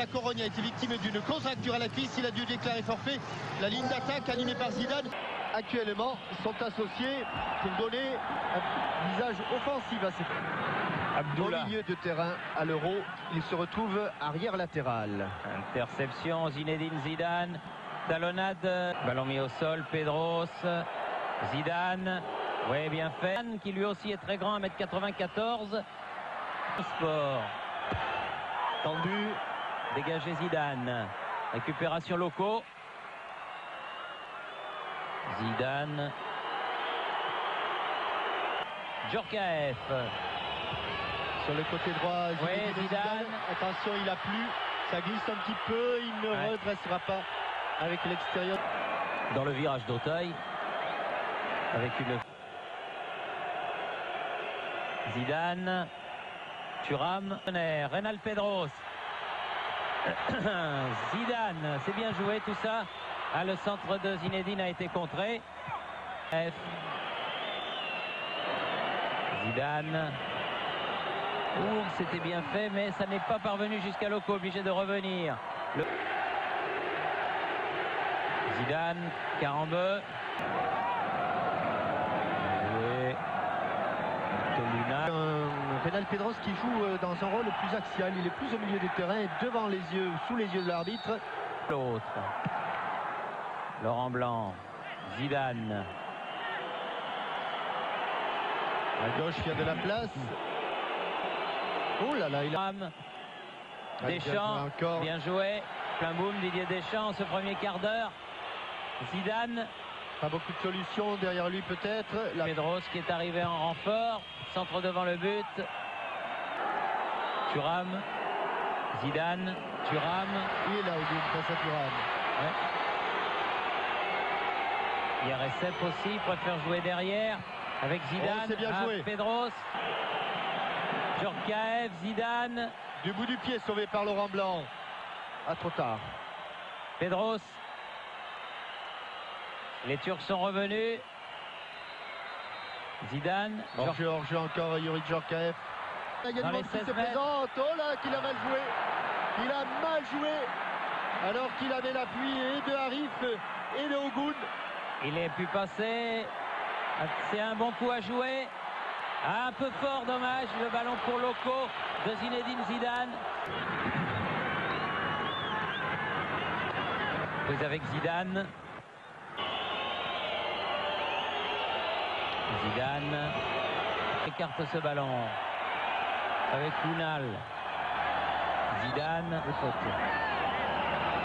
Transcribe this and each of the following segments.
La Corogne a été victime d'une contracture à la cuisse. Il a dû déclarer forfait. La ligne d'attaque animée par Zidane actuellement sont associés pour donner un visage offensif à cette... Abdoullah. Au milieu de terrain à l'Euro, il se retrouve arrière latéral. Interception, Zinedine Zidane. Talonnade, ballon mis au sol, Pedros. Zidane, oui, bien fait. Qui lui aussi est très grand, 1m94. Sport. Tendu, dégagé Zidane. Récupération locaux. Zidane. Djorkaeff. Sur le côté droit, Zidane. Attention, il a plu. Ça glisse un petit peu. Il ne redressera pas avec l'extérieur. Dans le virage d'Auteuil. Avec une... Zidane. Thuram. Reynald Pedros. Zidane. C'est bien joué tout ça. Ah, le centre de Zinedine a été contré. Zidane. C'était bien fait, mais ça n'est pas parvenu jusqu'à Loco, obligé de revenir. Zidane, Carambeu. Reynald Pedros qui joue dans un rôle plus axial. Il est plus au milieu du terrain, devant les yeux, sous les yeux de l'arbitre. L'autre. Laurent Blanc. Zidane. À gauche, il y a de la place. Oh là là, il a... Deschamps, bien joué. Plein boum, Didier Deschamps, ce premier quart d'heure. Zidane. Pas beaucoup de solutions derrière lui peut-être. Pedros qui est arrivé en renfort. Centre devant le but. Thuram. Zidane. Thuram. Il est là, il passe à Thuram. Ouais. Il y a Recep aussi, il préfère jouer derrière. Avec Zidane. C'est bien joué. Pedros. Djorkaeff, Zidane. Du bout du pied sauvé par Laurent Blanc. Ah, trop tard. Pedros. Les Turcs sont revenus. Zidane. Hors-jeu encore, Youri Djorkaeff. Il y a du monde qui se présente. Oh là, qu'il a mal joué. Il a mal joué. Alors qu'il avait l'appui et de Arif et de Ogun. Il est pu passer. C'est un bon coup à jouer. Un peu fort, dommage. Le ballon pour Loco de Zinedine Zidane. Prise avec Zidane. Zidane écarte ce ballon avec Kounal. Zidane.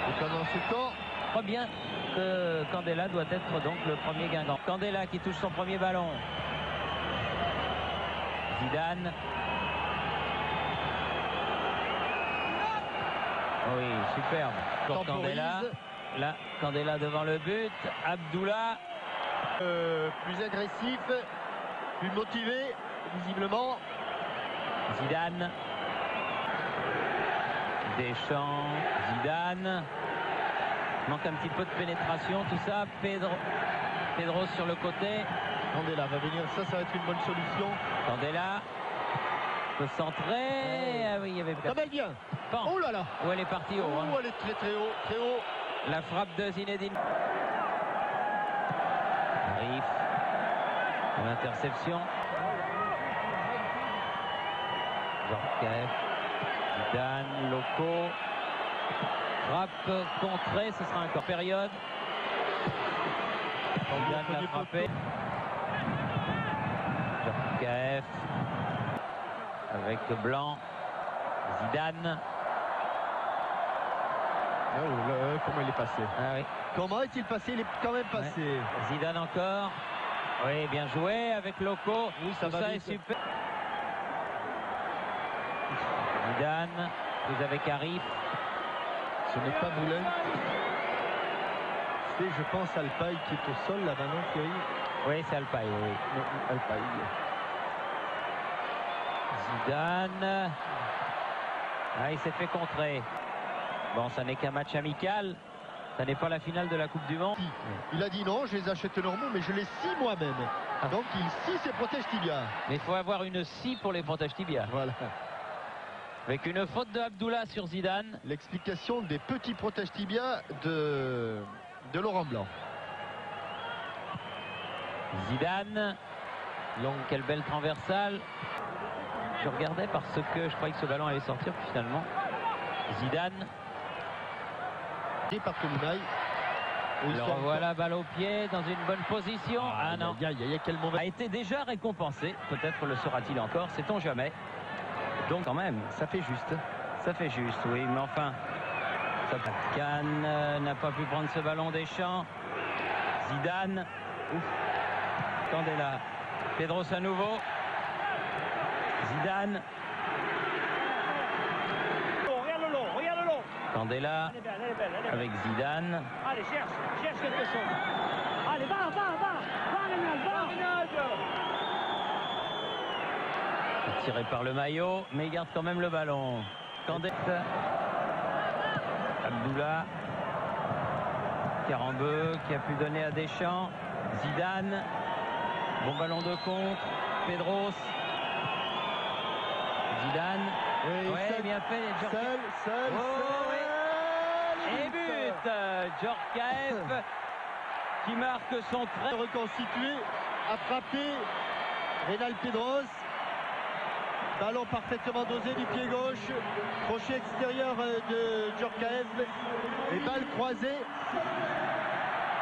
Et pendant ce temps, je crois bien que Candela doit être donc le premier Guingamp. Candela qui touche son premier ballon. Zidane. Oui, superbe. Pour Candela. Là, Candela devant le but. Abdoullah. Plus agressif, plus motivé, visiblement. Zidane. Deschamps. Zidane. Manque un petit peu de pénétration, tout ça. Pedros sur le côté. Candela va venir, ça va être une bonne solution. Candela peut centrer. Ah oui, il y avait ça va bien. Bon. Oh là là. Où elle est partie haut. Oh, elle est très très haut, très haut. La frappe de Zinedine. Arif. L'interception. Djorkaeff. Zidane. Loco. Frappe contrée, ce sera encore période. Zidane l'a frappé. Djorkaeff. Avec Blanc. Zidane. Oh, comment il est passé. Ah oui. Comment est-il passé? Il est quand même passé. Ouais. Zidane encore. Oui, bien joué avec Loco. Oui, ça est super. Zidane. Vous avec Arif. Ce n'est pas Moulin. C'est, je pense, Alpaï qui est au sol là maintenant, Thierry. Oui, c'est Alpaï, oui. Non, Alpaï. Zidane. Ah, il s'est fait contrer. Bon, ça n'est qu'un match amical. Ça n'est pas la finale de la Coupe du Monde. Il a dit non, je les achète normaux, mais je les scie moi-même. Donc il scie ses protèges tibia. Mais il faut avoir une scie pour les protèges tibia. Voilà. Avec une faute de Abdullah sur Zidane. L'explication des petits protèges tibia de Laurent Blanc. Zidane. Quelle belle transversale. Je regardais parce que je croyais que ce ballon allait sortir, puis finalement Zidane. Et par Tolunay. Le revoilà, balle au pied, dans une bonne position. Ah non, quel mauvais... a été déjà récompensé. Peut-être le sera-t-il encore, sait-on jamais. Donc quand même, ça fait juste. Ça fait juste, oui, mais enfin. Kahn n'a pas pu prendre ce ballon Deschamps. Zidane. Ouf. Candela. Pedros à nouveau. Zidane. Regarde le long, regarde le long. Candela avec Zidane. Allez, cherche quelque chose. Allez, va, Tiré par le maillot, mais il garde quand même le ballon. Candela. Abdullah. Carambeu qui a pu donner à Deschamps. Zidane. Bon ballon de contre. Pedros. Zidane. Oui, bien fait. Seul. Oui. Et but. Djorkaeff qui marque son trait. Reconstitué, a frappé Reynald Pedros. Ballon parfaitement dosé du pied gauche. Crochet extérieur de Djorkaeff. Et balle croisée.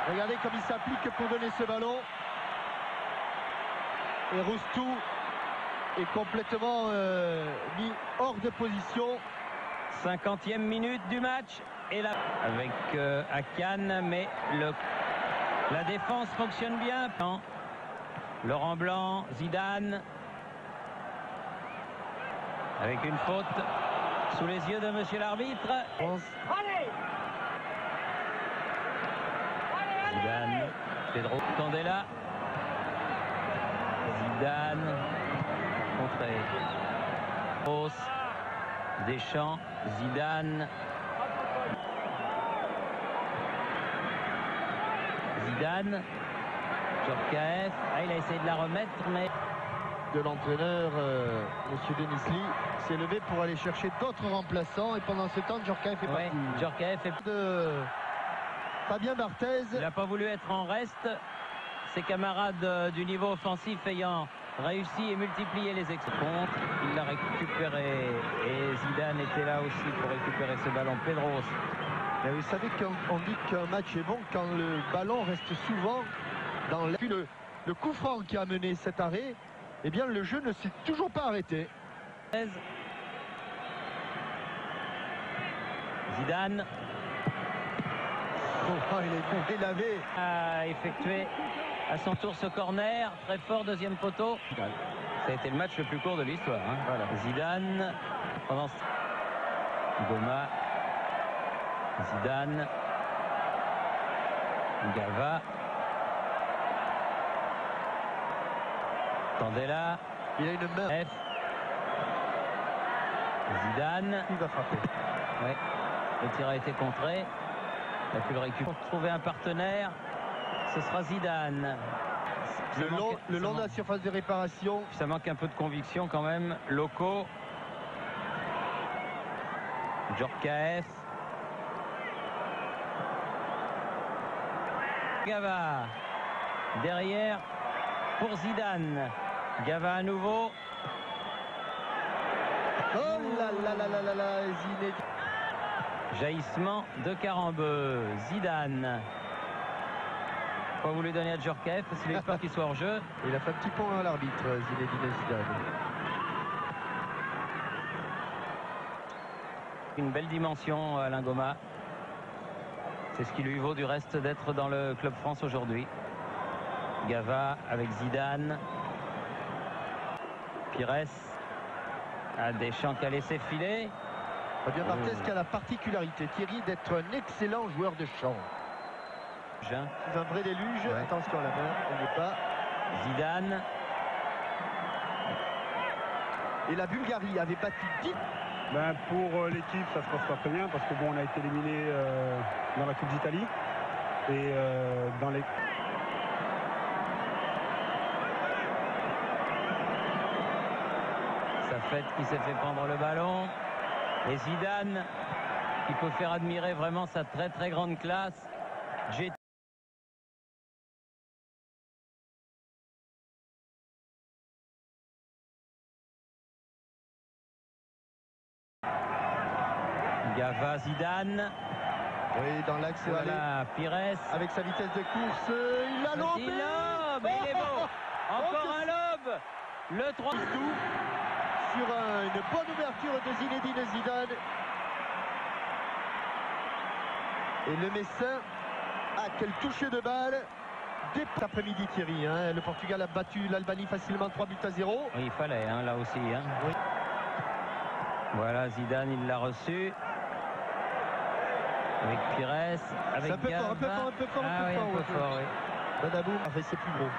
Regardez comme il s'applique pour donner ce ballon. Et Roustou est complètement mis hors de position. 50e minute du match. Et là, avec Akan, mais la défense fonctionne bien. Laurent Blanc, Zidane. Avec une faute sous les yeux de monsieur l'arbitre. Zidane, Pedro, Candela. Zidane, contré. Pedros, Deschamps, Zidane. Zidane, Djorkaeff. Ah, il a essayé de la remettre, mais... De l'entraîneur, monsieur Denisli, s'est levé pour aller chercher d'autres remplaçants. Et pendant ce temps, Djorkaeff est parti. Djorkaeff est... De Fabien Barthez. Il n'a pas voulu être en reste. Ses camarades du niveau offensif ayant réussi et multiplié les contre. Il l'a récupéré. Et Zidane était là aussi pour récupérer ce ballon. Pedros. Mais vous savez qu'on dit qu'un match est bon quand le ballon reste souvent dans l'air. Puis le coup franc qui a mené cet arrêt, eh bien le jeu ne s'est toujours pas arrêté. Zidane. Il avait a effectué à son tour ce corner. Très fort, deuxième poteau. Ça a été le match le plus court de l'histoire. Voilà. Zidane. Pendant Goma. Zidane. Gava. Candela. Il a une main. Zidane. Il va frapper. Ouais. Le tir a été contré. Il a pu le récupérer. Pour trouver un partenaire, ce sera Zidane. Le long de la surface de réparation. Ça manque un peu de conviction quand même. Loco. Djorkaeff. Gava. Derrière pour Zidane. Gava à nouveau. Oh là là, Zinedine. Jaillissement de Carambeu. Zidane. Pas voulu donner à Djorkaeff parce qu'il a eu peur qu'il soit hors jeu. Il a fait un petit point à l'arbitre, Zinedine Zidane. Une belle dimension, Alain Goma. C'est ce qui lui vaut du reste d'être dans le Club France aujourd'hui. Gava avec Zidane. Pires. Deschamps qui a laissé filer. Fabien Barthez qui a la particularité, Thierry, d'être un excellent joueur de champ. C'est un vrai déluge. Ouais. Attention à la main, on n'est pas. Zidane. Et la Bulgarie avait battu 10. Pour l'équipe, ça se passe pas très bien parce que bon, on a été éliminé dans la Coupe d'Italie et dans les. Safet qui s'est fait prendre le ballon. Et Zidane qui peut faire admirer vraiment sa très très grande classe. Gava, Zidane. Oui, dans l'axe, Voilà, Pires. avec sa vitesse de course, il a lobé. Il lobe, il est beau. Encore un lobe. Le 3 tout sur une bonne ouverture de Zinedine Zidane. Et le Messin, quel toucher de balle. Dès cet après-midi, Thierry, hein, le Portugal a battu l'Albanie facilement 3-0. Oui, il fallait, hein, là aussi. Hein. Oui. Voilà, Zidane, il l'a reçu. Avec Pires, avec un peu fort, un peu fort, un peu fort, ah, un peu oui, fort. un peu fort, oui. Badabou a fait ses plus gros.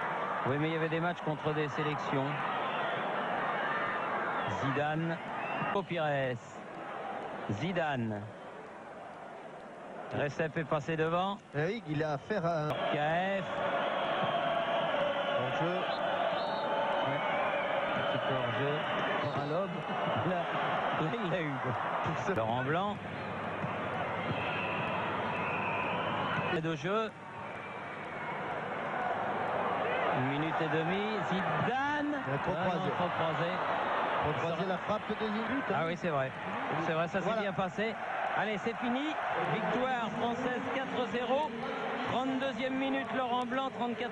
Oui, mais il y avait des matchs contre des sélections. Zidane, Pires, Zidane. Recep est passé devant. Oui, il a affaire à un KF. hors-jeu. Petit hors-jeu. Encore un lobe. Là, il l'a eu. Laurent Blanc. Et de jeu. 1 minute et demie. Zidane. Trop croisé. Trop croisé. Pour croiser la frappe de Zidane. Ah oui, c'est vrai. C'est vrai, ça s'est bien passé. Allez, c'est fini. Victoire française 4-0. 32e minute, Laurent Blanc, 34e.